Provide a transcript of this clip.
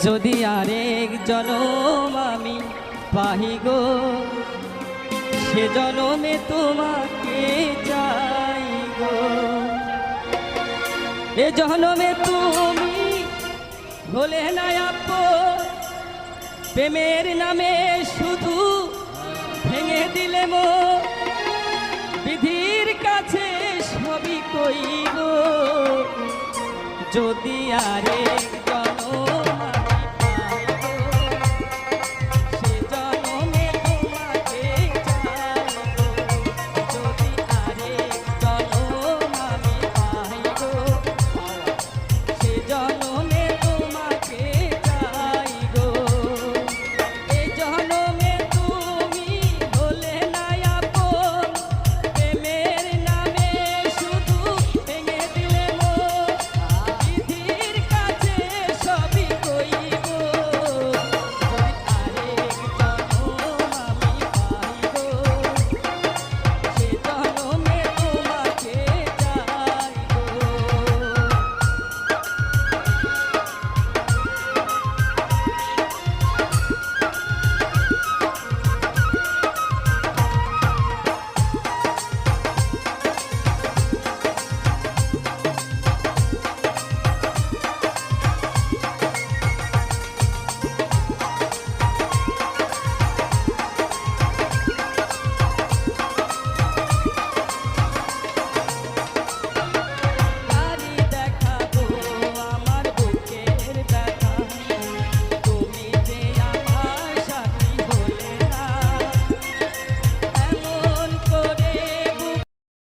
যদি আরেক জনম আমি পাহি গো, সে জনমে তোমাকে চাই গো। এ জনমে তুমি হলে না আপন, প্রেমের নামে শুধু ভেঙে দিলে মন। বিধির কাছে সবই কইব, যদি আরেক